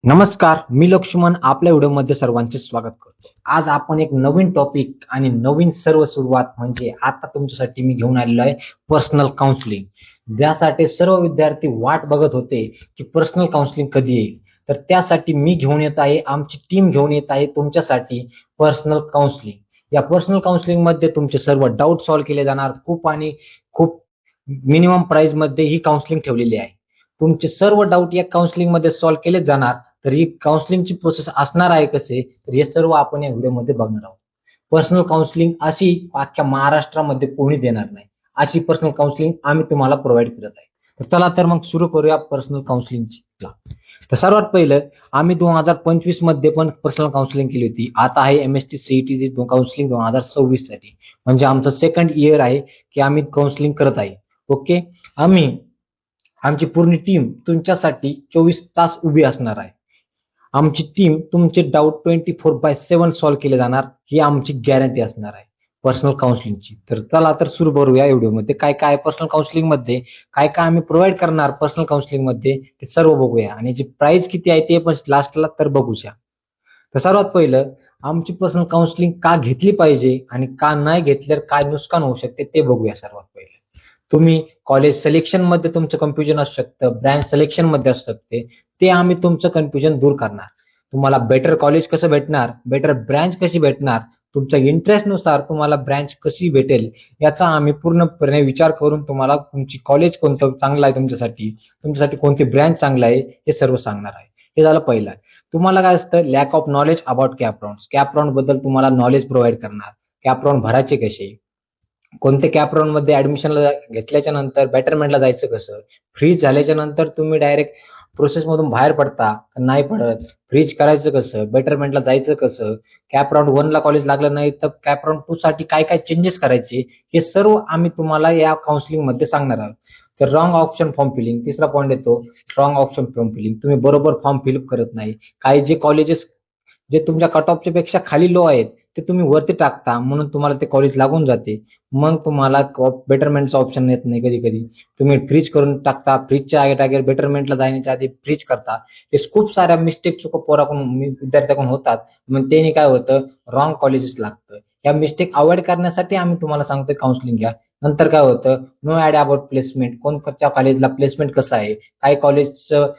नमस्कार, मी लक्ष्मण आपल्या व्हिडिओमध्ये सर्वांचे स्वागत करतो. आज आपण एक नवीन टॉपिक आणि नवीन सर्व सुरुवात म्हणजे आता तुमच्यासाठी मी घेऊन आलेलो आहे पर्सनल काउन्सिलिंग. ज्यासाठी सर्व विद्यार्थी वाट बघत होते की पर्सनल काउन्सिलिंग कधी येईल. तर त्यासाठी मी घेऊन येत आहे, आमची टीम घेऊन येत आहे तुमच्यासाठी पर्सनल काउन्सिलिंग. या पर्सनल काउन्सिलिंग मध्ये तुमचे सर्व डाऊट सॉल्व्ह केले जाणार. खूप मिनिमम प्राइस मध्ये ही काउन्सिलिंग ठेवलेली आहे. तुमचे सर्व डाऊट या काउन्सिलिंग मध्ये सॉल्व्ह केले जाणार. तर ही काउन्सिलिंगची प्रोसेस असणार आहे कसे, तर हे सर्व आपण या व्हिडिओमध्ये बघणार आहोत. पर्सनल काउन्सिलिंग अशी अख्ख्या महाराष्ट्रामध्ये कोणी देणार नाही, अशी पर्सनल काउन्सिलिंग आम्ही तुम्हाला प्रोव्हाइड करत आहे. तर चला तर मग सुरू करूया पर्सनल काउन्सिलिंगची. तर सर्वात पहिलं आम्ही 2025 मध्ये पण पर्सनल काउन्सिलिंग केली होती. आता आहे एमएसटी सीईटीची काउन्सिलिंग 2026 साठी, म्हणजे आमचं सेकंड इयर आहे की आम्ही काउन्सिलिंग करत आहे. ओके, आमची पूर्ण टीम तुमच्यासाठी 24 तास उभी असणार आहे. आमची टीम तुमचे डाऊट 24/7 सॉल्व्ह केले जाणार, ही आमची गॅरंटी असणार आहे पर्सनल काउन्सिलिंगची. तर चला तर सुरू करूया व्हिडिओमध्ये. काय काय पर्सनल काउन्सिलिंग मध्ये काय काय आम्ही प्रोव्हाइड करणार पर्सनल काउन्सिलिंग मध्ये ते सर्व बघूया, आणि याची प्राइस किती आहे ते पण लास्टला तर बघूया. तर सर्वात पहिलं आमची पर्सनल काउन्सिलिंग का घेतली पाहिजे आणि का नाही घेतल्यावर काय नुकसान होऊ शकते ते बघूया. सर्वात पहिलं तुम्ही कॉलेज सिलेक्शन मध्ये तुमचं कन्फ्युजन असू शकतं, ब्रँच सिलेक्शन मध्ये असू शकते, ते आम्ही तुमचं कन्फ्युजन दूर करणार. तुम्हाला बेटर कॉलेज कसं भेटणार, बेटर ब्रँच कशी भेटणार, तुमच्या इंटरेस्ट नुसार तुम्हाला ब्रँच कशी भेटेल याचा आम्ही पूर्णपणे विचार करून तुम्हाला तुमची कॉलेज कोणतं चांगलं आहे, तुमच्यासाठी कोणती ब्रँच चांगलं आहे हे सर्व सांगणार आहे. हे झालं पहिलं. तुम्हाला काय असतं, lack of knowledge about cap बद्दल तुम्हाला नॉलेज प्रोव्हाइड करणार. कॅप भरायचे कसे, कोणते कॅप राऊंड मध्ये ऍडमिशनला घेतल्याच्या नंतर बेटरमेंटला जायचं कसं, फ्रीज झाल्याच्या नंतर तुम्ही डायरेक्ट प्रोसेस मधून बाहेर पडता नाही पडत, फ्रीज करायचं कसं, बेटरमेंटला जायचं कसं, कॅप राऊंड 1 ला कॉलेज लागलं नाही तर कॅप राऊंड 2 साठी काय काय चेंजेस करायचे, हे सर्व आम्ही तुम्हाला या काउन्सिलिंग मध्ये सांगणार आहोत. तर रॉंग ऑप्शन फॉर्म फिलिंग, तिसरा पॉईंट येतो रॉंग ऑप्शन फॉर्म फिलिंग. तुम्ही बरोबर फॉर्म फिलअप करत नाही. काही जे कॉलेजेस जे तुमच्या कट ऑफच्या पेक्षा खाली लो आहेत ते तुम्ही वरती टाकता, म्हणून तुम्हाला ते कॉलेज लागून जाते. मग तुम्हाला बेटरमेंटचा ऑप्शन येत नाही. कधी कधी तुम्ही फ्रीज करून टाकता, फ्रीजच्या जागेवर बेटरमेंटला जाण्याच्या आधी फ्रीज करता. हे खूप साऱ्या मिस्टेक पोराकडून विद्यार्थ्याकडून होतात. मग त्याने काय होतं, रॉंग कॉलेजेस लागतं. या मिस्टेक अवॉइड करण्यासाठी आम्ही तुम्हाला सांगतोय काउन्सिलिंग घ्या. नंतर काय होतं, नो ऍड अबाउट प्लेसमेंट, कोणत्या कॉलेजला प्लेसमेंट कसं आहे, काही कॉलेजचं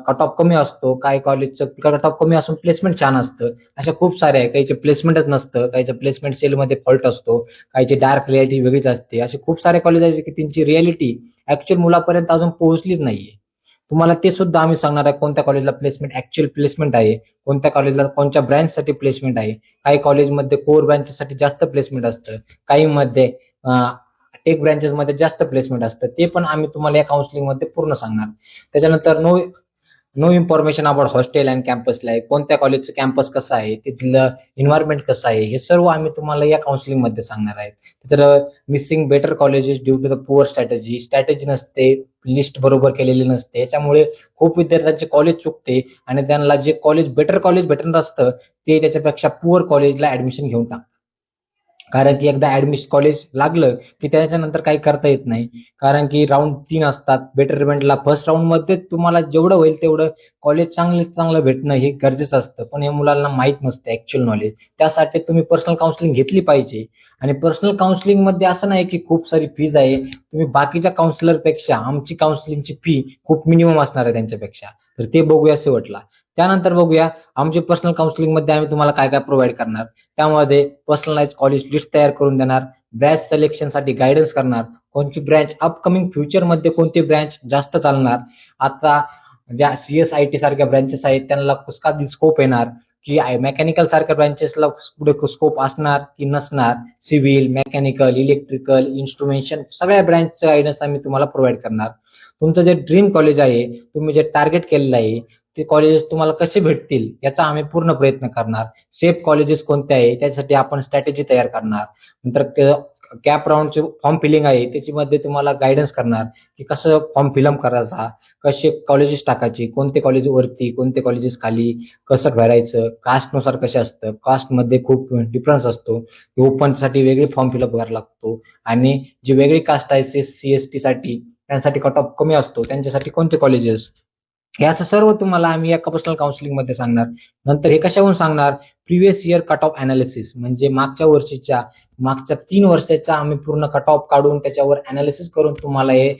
कट ऑफ कमी असतो, काही कॉलेजचं कट ऑफ कमी असून प्लेसमेंट छान असतं. अशा खूप सारे आहे. काहीचे प्लेसमेंटच नसतं, काहीचं प्लेसमेंट सेलमध्ये फॉल्ट असतो, काहीची डार्क रियालिटी वेगळीच असते. असे खूप सारे कॉलेज आहेत की त्यांची रियालिटी ऍक्च्युअल मुलापर्यंत अजून पोहोचलीच नाहीये. तुम्हाला ते सुद्धा आम्ही सांगणार आहे, कोणत्या कॉलेजला प्लेसमेंट ऍक्च्युअल प्लेसमेंट आहे, कोणत्या कॉलेजला कोणत्या ब्रँचसाठी प्लेसमेंट आहे. काही कॉलेजमध्ये कोर ब्रँचसाठी जास्त प्लेसमेंट असतं, काही मध्ये टेक ब्रँचेस मध्ये जास्त प्लेसमेंट असतं. ते पण आम्ही तुम्हाला या काउन्सिलिंग मध्ये पूर्ण सांगणार. त्याच्यानंतर no no information about hostel and campus life, कोणत्या कॉलेजचं कॅम्पस कसं आहे, तिथलं एन्व्हायरमेंट कसं आहे, हे सर्व आम्ही तुम्हाला या काउन्सिलिंग मध्ये सांगणार आहे. तर missing better colleges due to the poor strategy नसते, लिस्ट बरोबर केलेली नसते, याच्यामुळे खूप विद्यार्थ्यांचे कॉलेज चुकते आणि त्यांना जे बेटर कॉलेज भेटणार असतं ते त्याच्यापेक्षा पुअर कॉलेजला ऍडमिशन घेऊन टाकतात. कारण की एकदा ऍडमिशन कॉलेज लागलं की त्याच्यानंतर काही करता येत नाही. कारण की राऊंड 3 असतात बेटरमेंटला. फर्स्ट राऊंड मध्ये तुम्हाला जेवढं होईल तेवढं कॉलेज चांगलं भेटणं हे गरजेचं असतं, पण हे मुलांना माहित नसतं ऍक्च्युअल नॉलेज. त्यासाठी तुम्ही पर्सनल काउन्सिलिंग घेतली पाहिजे. आणि पर्सनल काउन्सिलिंग मध्ये असं नाही की खूप सारी फीज आहे. तुम्ही बाकीच्या काउन्सिलर पेक्षा आमची काउन्सिलिंगची फी खूप मिनिमम असणार आहे त्यांच्यापेक्षा. तर ते बघूया शेवटला. त्यानंतर बघूया आमची पर्सनल काउन्सिलिंग मध्ये आम्ही तुम्हाला काय काय प्रोव्हाइड करणार. त्यामध्ये पर्सनलाइज कॉलेज लिस्ट तयार करून देणार, ब्रँच सिलेक्शन साठी गायडन्स करणार, कोणती ब्रँच अपकमिंग फ्युचर मध्ये कोणती ब्रँच जास्त चालणार, आता ज्या CSIT सारख्या ब्रँचेस आहेत त्यांना कसका स्कोप येणार, की मेकॅनिकल सारख्या ब्रँचेसला पुढे स्कोप असणार की नसणार, सिव्हिल, मेकॅनिकल, इलेक्ट्रिकल, इन्स्ट्रुमेंटेशन सगळ्या ब्रँचचं गायडन्स आम्ही तुम्हाला प्रोव्हाइड करणार. तुमचं जे ड्रीम कॉलेज आहे, तुम्ही जे टार्गेट केलेलं आहे ते कॉलेजेस तुम्हाला कसे भेटतील याचा आम्ही पूर्ण प्रयत्न करणार. सेफ कॉलेजेस कोणते आहे त्यासाठी आपण स्ट्रॅटेजी तयार करणार. नंतर कॅप राऊंडचे फॉर्म फिलिंग आहे त्याच्यामध्ये तुम्हाला गायडन्स करणार की कसं फॉर्म फिलअप करायचा, कसे कॉलेजेस टाकायचे, कोणते कॉलेज वरती कोणते कॉलेजेस खाली, कसं भरायचं, कास्टनुसार कसे असतं, कास्टमध्ये खूप डिफरन्स असतो. ओपनसाठी वेगळे फॉर्म फिलअप करायला लागतो, आणि जी वेगळी कास्ट आहे CST साठी त्यांसाठी कट ऑफ कमी असतो, त्यांच्यासाठी कोणते कॉलेजेस, हे असं सर्व तुम्हाला आम्ही या पर्सनल काउन्सिलिंग मध्ये सांगणार. नंतर हे कशाहून सांगणार, previous year cut off analysis, म्हणजे मागच्या 3 वर्षाचा आम्ही पूर्ण कट ऑफ काढून त्याच्यावर अनालिसिस करून तुम्हाला हे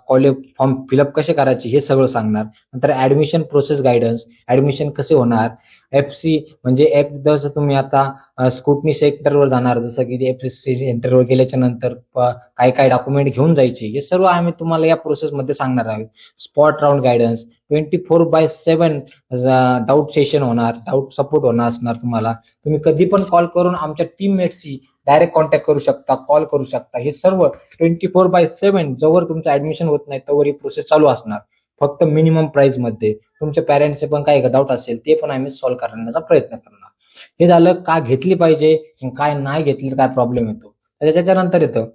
कॉलेज फॉर्म फिलअप कसे करायचे हे सगळं सांगणार. नंतर ऍडमिशन प्रोसेस गायडन्स, ऍडमिशन कसे होणार, FC म्हणजे जसं तुम्ही आता स्कुटनी सेक्टरवर जाणार, जसं की FC सेंटरवर गेल्याच्या नंतर काय काय डॉक्युमेंट घेऊन जायचे हे सर्व आम्ही तुम्हाला या प्रोसेसमध्ये सांगणार आहोत. Spot round guidance, 24/7 doubt session होणार, डाऊट सपोर्ट होणार असणार तुम्हाला. तुम्ही कधी पण कॉल करून आमच्या टीममेटशी डायरेक्ट कॉन्टॅक्ट करू शकता, कॉल करू शकता. हे सर्व 24/7 जोवर तुमचं ऍडमिशन होत नाही तोवर ही प्रोसेस चालू असणार, फक्त मिनिमम प्राइस मध्ये. तुमच्या पॅरेंट्सचे पण काही डाऊट असेल ते पण आम्ही सॉल्व्ह करण्याचा प्रयत्न करणार. हे झालं का घेतली पाहिजे, काय नाही घेतली तर काय प्रॉब्लेम येतो. त्याच्यानंतर येतं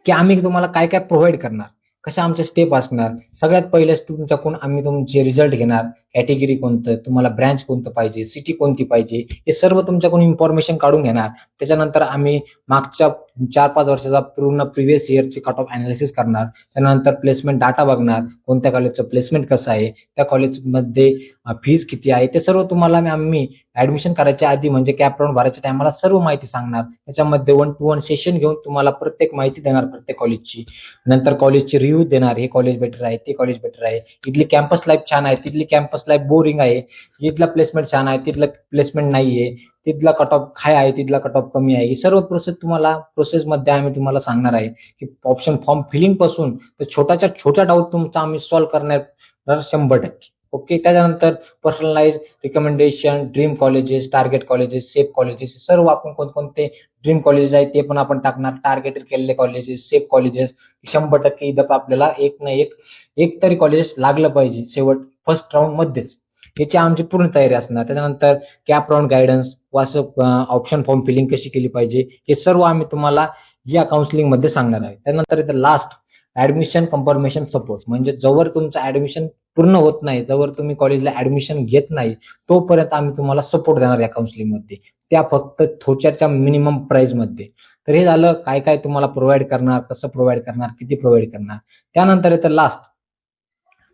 की आम्ही तुम्हाला काय काय प्रोव्हाइड करणार, कशा आमच्या स्टेप असणार. सगळ्यात पहिले तुमच्याकडून आम्ही तुमचे रिझल्ट घेणार, कॅटेगरी कोणतं, तुम्हाला ब्रँच कोणतं पाहिजे, सिटी कोणती पाहिजे, हे सर्व तुमच्याकडून इन्फॉर्मेशन काढून घेणार. त्याच्यानंतर आम्ही मागच्या 4-5 वर्षाचा पूर्ण प्रिव्हियस इयरचे कट ऑफ अनालिसिस करणार. त्यानंतर प्लेसमेंट डाटा बघणार, कोणत्या कॉलेजचं प्लेसमेंट कसं आहे, त्या कॉलेजमध्ये फीज किती आहे, ते सर्व तुम्हाला आम्ही ऍडमिशन करायच्या आधी म्हणजे कॅप राऊंड भरायच्या टायमाला सर्व माहिती सांगणार. त्याच्यामध्ये 1-to-1 सेशन घेऊन तुम्हाला प्रत्येक माहिती देणार प्रत्येक कॉलेजची. नंतर कॉलेजची रिव्ह्यू देणार, हे कॉलेज बेटर आहे, ते कॉलेज बेटर आहे, इथली कॅम्पस लाईफ छान आहे, तिथली कॅम्पस लाईफ बोरिंग आहे, इथला प्लेसमेंट छान आहे, तिथलं प्लेसमेंट नाहीये, तिथला कट ऑफ काय आहे, तिथला कट ऑफ कमी आहे. ही सर्व प्रोसेसमध्ये आम्ही तुम्हाला सांगणार आहे की ऑप्शन फॉर्म फिलिंग पासून तर छोट्याच्या छोट्या डाऊट तुमचा आम्ही सॉल्व्ह करणार 100%. ओके. त्याच्यानंतर personalise recommendation, dream colleges, target colleges, safe colleges, सर्व आपण कोणकोणते ड्रीम कॉलेजेस आहेत ते पण आपण टाकणार. टार्गेटेड केलेले कॉलेजेस, सेफ कॉलेजेस, 100% इथं आपल्याला एक ना एक तरी कॉलेजेस लागलं पाहिजे शेवट फर्स्ट राऊंड मध्येच. याची आमची पूर्ण तयारी असणार. त्याच्यानंतर CAP round guidance, option form filling कशी केली पाहिजे, हे सर्व आम्ही तुम्हाला या काउन्सिलिंग मध्ये सांगणार आहे. त्यानंतर इथं लास्ट ऍडमिशन कन्फर्मेशन सपोर्ट, म्हणजे जोवर तुमचं ऍडमिशन पूर्ण होत नाही, जोवर तुम्ही कॉलेजला ऍडमिशन घेत नाही तोपर्यंत आम्ही तुम्हाला सपोर्ट देणार या काउन्सिलिंग मध्ये, त्या फक्त थोड्याच्या मिनिमम प्राइस मध्ये. तर हे झालं काय काय तुम्हाला प्रोव्हाइड करणार, कसं प्रोव्हाइड करणार, किती प्रोव्हाइड करणार. त्यानंतर येतं लास्ट,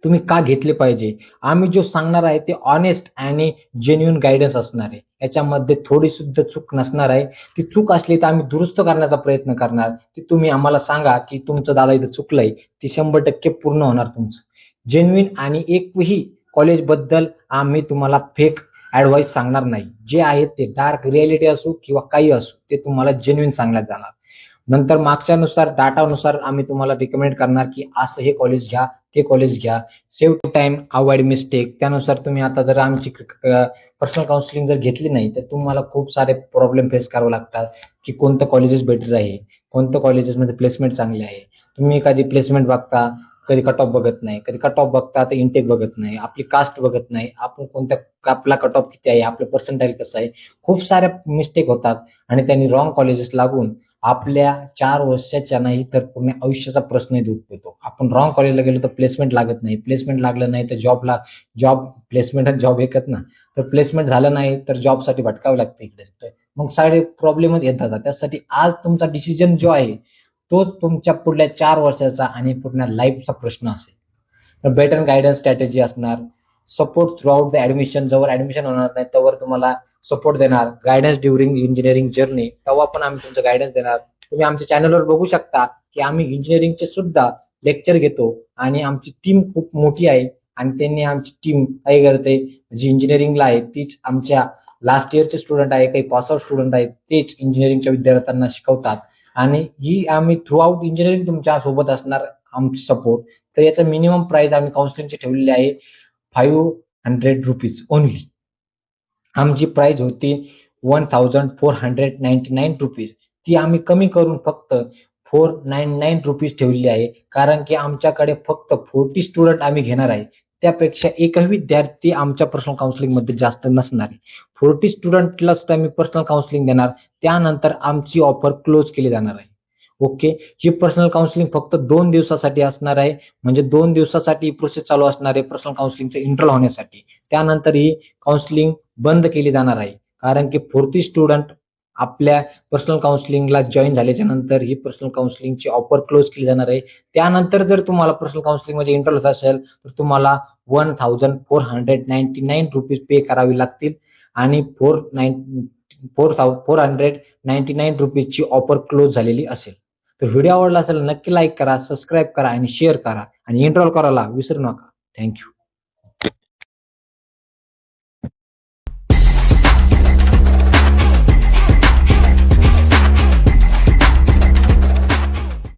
तुम्ही का घेतले पाहिजे. आम्ही जो सांगणार आहे ते ऑनेस्ट आणि जेन्युइन गायडन्स असणार आहे. याच्यामध्ये थोडी सुद्धा चूक नसणार आहे. ती चूक असली तर आम्ही दुरुस्त करण्याचा प्रयत्न करणार. ती तुम्ही आम्हाला सांगा की तुमचं दादा इथं चुकलंय, ती 100% पूर्ण होणार तुमचं. जेन्युइन आणि एकही कॉलेजबद्दल आम्ही तुम्हाला फेक ऍडवाइस सांगणार नाही. जे आहे ते डार्क रियालिटी असो किंवा काही असो ते तुम्हाला जेन्युइन सांगण्यात जाणार. नंतर मागच्यानुसार डाटानुसार आम्ही तुम्हाला रिकमेंड करणार की असं हे कॉलेज घ्या, ते कॉलेज घ्या. Save time, avoid mistake. त्यानुसार तुम्ही आता जर आमची पर्सनल काउन्सिलिंग जर घेतली नाही तर तुम्हाला खूप सारे प्रॉब्लेम फेस करावे लागतात की कोणतं कॉलेजेस बेटर आहे, कोणतं कॉलेजेसमध्ये प्लेसमेंट चांगले आहे. तुम्ही कधी प्लेसमेंट बघता, कधी कट ऑफ बघत नाही, कधी कट ऑफ बघता तर इंटेक बघत नाही, आपली कास्ट बघत नाही, आपण आपला कट ऑफ किती आहे, आपलं पर्सेंटाईल कसं आहे. खूप साऱ्या मिस्टेक होतात आणि त्यांनी रॉंग कॉलेजेस लागून आपल्या 4 वर्षाच्या नाही तर पूर्ण आयुष्याचा प्रश्न दूर होतो. आपण रॉंग कॉलेजला गेलो तर प्लेसमेंट लागत नाही, प्लेसमेंट लागलं नाही तर प्लेसमेंट आणि जॉब एकच ना, तर प्लेसमेंट झालं नाही तर जॉबसाठी भटकावं लागतं इकडे. मग सारे प्रॉब्लेमच येतात. त्यासाठी आज तुमचा डिसिजन जो आहे तोच तुमच्या पुढल्या 4 वर्षाचा आणि पूर्ण लाईफचा प्रश्न असेल. तर बेटर गायडन्स स्ट्रॅटेजी असणार. Support through out the admission, जवळ ऍडमिशन होणार नाही तोवर तुम्हाला सपोर्ट देणार. गायडन्स ड्युरिंग इंजिनिअरिंग जर्नी, तेव्हा पण आम्ही तुमचं गायडन्स देणार. तुम्ही आमच्या चॅनलवर बघू शकता की आम्ही इंजिनिअरिंगचे सुद्धा लेक्चर घेतो आणि आमची टीम खूप मोठी आहे आणि त्यांनी आमची टीम काय करते, जी इंजिनिअरिंगला आहे तीच आमच्या लास्ट इयरचे स्टुडंट आहे, काही पासआउट स्टुडंट आहेत तेच इंजिनिअरिंगच्या विद्यार्थ्यांना शिकवतात आणि ही आम्ही थ्रू आउट इंजिनिअरिंग तुमच्या सोबत असणार आमची सपोर्ट. तर याचं मिनिमम प्राइस आम्ही काउन्सिलिंगची ठेवलेली आहे ₹500 ओनली. आमची प्राइस होती ₹1499. ती आम्ही कमी करून फक्त ₹499 ठेवलेली आहे. कारण की आमच्याकडे फक्त 40 स्टुडंट आम्ही घेणार आहे. त्यापेक्षा एकही विद्यार्थी आमच्या पर्सनल काउन्सिलिंग मध्ये जास्त नसणार आहे. 40 स्टुडंटलाच आम्ही पर्सनल काउन्सिलिंग देणार. त्यानंतर आमची ऑफर क्लोज केली जाणार आहे. ओके. ही पर्सनल काउन्सिलिंग फक्त 2 दिवसासाठी असणार आहे. म्हणजे 2 दिवसासाठी प्रोसेस चालू असणार आहे पर्सनल काउन्सिलिंगचं इंटरल होण्यासाठी. त्यानंतर ही काउन्सिलिंग बंद केली जाणार आहे. कारण की 40 स्टुडंट आपल्या पर्सनल काउन्सिलिंगला जॉईन झाल्याच्या नंतर ही पर्सनल काउन्सिलिंगची ऑफर क्लोज केली जाणार आहे. त्यानंतर जर तुम्हाला पर्सनल काउन्सिलिंग मध्ये इंटरेस्ट असेल तर तुम्हाला ₹1499 पे करावे लागतील आणि ₹499 ची ऑफर क्लोज झालेली असेल. तर व्हिडिओ आवडला असेल नक्की लाईक करा, सबस्क्राईब करा आणि शेअर करा आणि एनरोल करायला विसरू नका. थँक्यू.